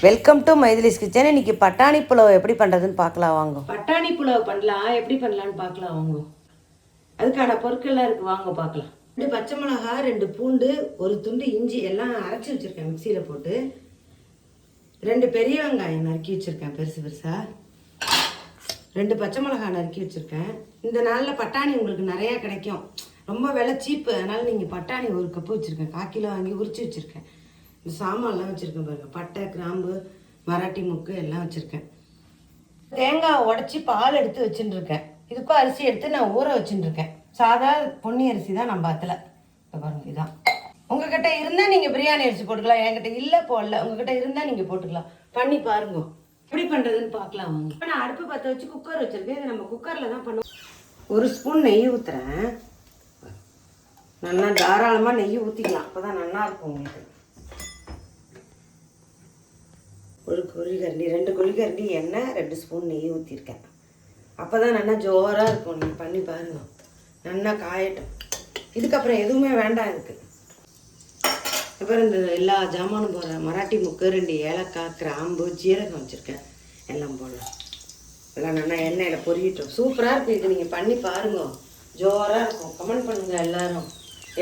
Welcome to மைதிலிஸ் kitchen. இன்னைக்கு பட்டாணி புலாவ் எப்படி பண்ணுறதுன்னு பார்க்கலாம் வாங்க. பட்டாணி புலாவ் பண்ணலாம், எப்படி பண்ணலான்னு பார்க்கலாம் வாங்க. அதுக்கான பொருட்கள்லாம் இருக்குது, வாங்க பார்க்கலாம். 2 பச்சை மிளகா, 2 பூண்டு, ஒரு துண்டு இஞ்சி எல்லாம் அரைச்சி வச்சுருக்கேன் மிக்சியில் போட்டு. 2 பெரிய வெங்காயம் நறுக்கி வச்சுருக்கேன் பெருசு பெருசாக. 2 பச்சை மிளகா நறுக்கி வச்சுருக்கேன். இந்த நாளில் பட்டாணி உங்களுக்கு நிறையா கிடைக்கும், ரொம்ப விலை சீப்பு. அதனால் நீங்கள் பட்டாணி 1 கப்பு வச்சுருக்கேன், 1/4 கிலோ வாங்கி உரிச்சு வச்சுருக்கேன். இந்த சாமான்லாம் வச்சுருக்கேன் பாருங்கள், பட்டை, கிராம்பு, மராட்டி முக்கு எல்லாம் வச்சுருக்கேன். தேங்காய் உடச்சி பால் எடுத்து வச்சுட்டுருக்கேன். இதுக்கும் அரிசி எடுத்து நான் ஊற வச்சுட்டுருக்கேன். சாதா பொன்னி அரிசி தான் நம்ம அதில். இப்போ பாருங்கள், இதுதான். உங்ககிட்ட இருந்தால் நீங்கள் பிரியாணி அரிசி போட்டுக்கலாம், என்கிட்ட இல்லை போடல. உங்ககிட்ட இருந்தால் நீங்கள் போட்டுக்கலாம், பண்ணி பாருங்க. எப்படி பண்ணுறதுன்னு பார்க்கலாம் வாங்க. இப்போ நான் அடுப்பு பற்ற வச்சு குக்கர் வச்சுருக்கேன். இது நம்ம குக்கரில் தான் பண்ணுவோம். 1 ஸ்பூன் நெய் ஊற்றுறேன். நல்லா தாராளமாக நெய் ஊற்றிக்கலாம், அப்போ தான் நல்லாயிருக்கும் உங்களுக்கு. 1 குழிக்கரண்டி 2 குழிக்கரண்டி எண்ணெய், 2 ஸ்பூன் நெய் ஊற்றிருக்கேன். அப்போ தான் நல்லா ஜோராக இருக்கும். நீங்கள் பண்ணி பாருங்க, நல்லா காயட்டும். இதுக்கப்புறம் எதுவுமே வேண்டாம் இதுக்கு. அப்புறம் இந்த எல்லா ஜாமானும் போடுறேன். மராட்டி முக்கு, 2 ஏலக்காய், கிராம்பு, ஜீரகம் வச்சுருக்கேன், எல்லாம் போடலாம். எல்லாம் நல்லா எண்ணெயில் பொரியட்டும். சூப்பராக இருக்கும் இது, நீங்கள் பண்ணி பாருங்க, ஜோராக இருக்கும். கமெண்ட் பண்ணுங்கள் எல்லோரும்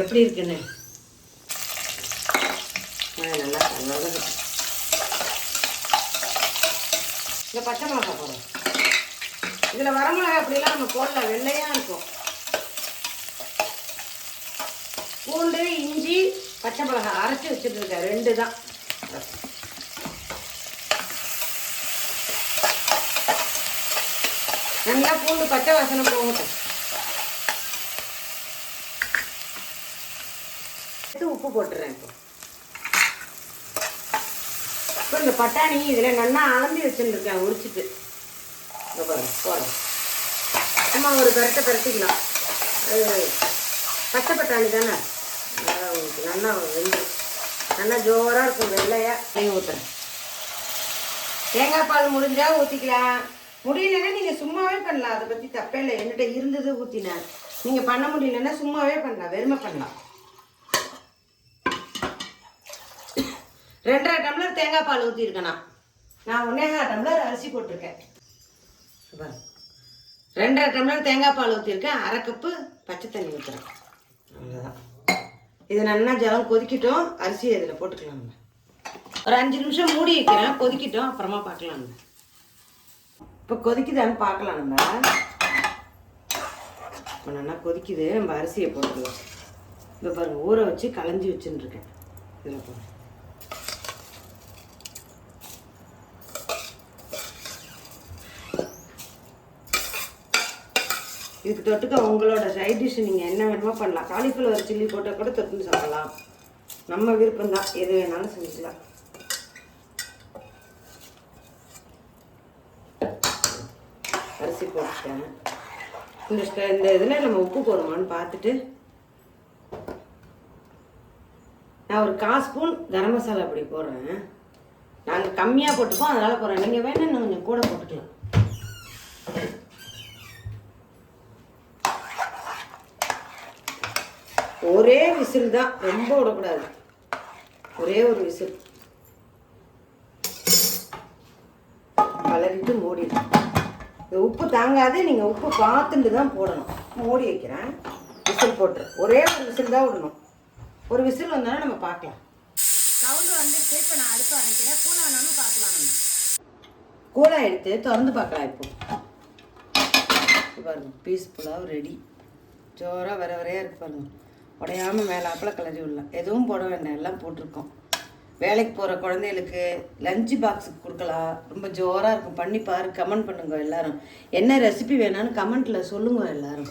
எப்படி இருக்குன்னு. நல்லா வதங்கட்டும். இந்த பச்சை மிளகா போடுறோம். இதில் வரமிளகா அப்படிலாம் நம்ம போடல, வெள்ளையாக இருக்கும். பூண்டு, இஞ்சி, பச்சை மிளகா அரைச்சி வச்சுட்டு இருக்கேன், 2 தான். நல்லா பூண்டு பச்சை வாசனை போகட்டும். உப்பு போட்டுறேன். இப்போ இந்த பட்டாணி இதில் நல்லா அலம்பி வச்சுருக்கேன், உரிச்சிட்டு. இப்போ பாருங்க போகிறேன். சும்மா ஒரு பெரட்டிக்கலாம். பச்சை பட்டாணி தானே, உங்களுக்கு நல்லா வெந்து நல்லா ஜோராக இருக்கும். வெள்ளையாக நெய் ஊற்றுறேன். தேங்காய் பால் முடிஞ்சால் ஊற்றிக்கலாம், முடியலன்னா நீங்கள் சும்மாவே பண்ணலாம். அதை பற்றி தப்பே இல்லை. என்கிட்ட இருந்தது ஊற்றினேன். நீங்கள் பண்ண முடியலன்னா சும்மாவே பண்ணலாம், வெறுமை பண்ணலாம். 2.5 டம்ளர் தேங்காய் பால் ஊற்றிருக்கேண்ணா. நான் 1.25 டம்ளர் அரிசி போட்டிருக்கேன். 2.5 டம்ளர் தேங்காய் பால் ஊற்றிருக்கேன். 1/2 கப்பு பச்சை தண்ணி ஊற்றுறேன். அவ்வளோதான். இது நல்லா ஜலம் கொதிக்கட்டும். அரிசியை இதில் போட்டுக்கலாம். நம்ம ஒரு 5 நிமிஷம் மூடி வைக்கிறேன், கொதிக்கட்டும், அப்புறமா பார்க்கலாம். நம்ம இப்போ கொதிக்குதான்னு பார்க்கலாம். நம்ம இப்போ நல்லா கொதிக்குது, நம்ம அரிசியை போட்டுக்கலாம். இப்போ பாருங்கள், ஊற வச்சு களைஞ்சி வச்சுன்னு இருக்கேன். இதில் போடுறேன். இதுக்கு தொட்டுக்க உங்களோட சைட் டிஷ் நீங்கள் என்ன வேணுமோ பண்ணலாம். காலிஃப்ளவர் சில்லி போட்டால் கூட தொட்டுன்னு சாப்பிடலாம், நம்ம விருப்பம்தான், எது வேணாலும் செஞ்சுக்கலாம். அரிசி போட்டுட்டேன். இந்த இதில் நம்ம உப்பு போடுமான்னு பார்த்துட்டு, நான் ஒரு 1/4 ஸ்பூன் கரம் மசாலா அப்படி போடுறேன். நாங்கள் கம்மியாக போட்டுப்போம், அதனால் போடுறேன். நீங்கள் வேணும் இன்னும் கொஞ்சம் கூட போட்டுக்கலாம். ஒரே விசில் தான், ரொம்ப விடக்கூடாது. ஒரே ஒரு விசில் கலரிட்டு மூடிடும். இது உப்பு தாங்காது, நீங்கள் உப்பு பார்த்துட்டு தான் போடணும். மூடி வைக்கிறேன், விசில் போட்டுறேன். ஒரே ஒரு விசில் தான் விடணும். ஒரு விசில் வந்தாலும் நம்ம பார்க்கலாம். சவுண்டு வந்துட்டு இப்போ நான் அடுப்பு அணைக்கிறேன். கூலானாலும் பார்க்கலாம். நம்ம கூலாக எடுத்து திறந்து பார்க்கலாம். இப்போ பாருங்க, பீஸ் புலாவ் ரெடி. ஜோராக வர வரையாக இருக்கு பாருங்க. உடையாமல் மேலாப்பில் கிளறி விடலாம். எதுவும் போட வேண்டாம், எல்லாம் போட்டிருக்கோம். வேலைக்கு போகிற குழந்தைகளுக்கு லஞ்சு பாக்ஸுக்கு கொடுக்கலாம். ரொம்ப ஜோராக இருக்கும். பண்ணி பாரு, கமெண்ட் பண்ணுங்க எல்லோரும். என்ன ரெசிபி வேணான்னு கமெண்ட்டில் சொல்லுங்க எல்லோரும்.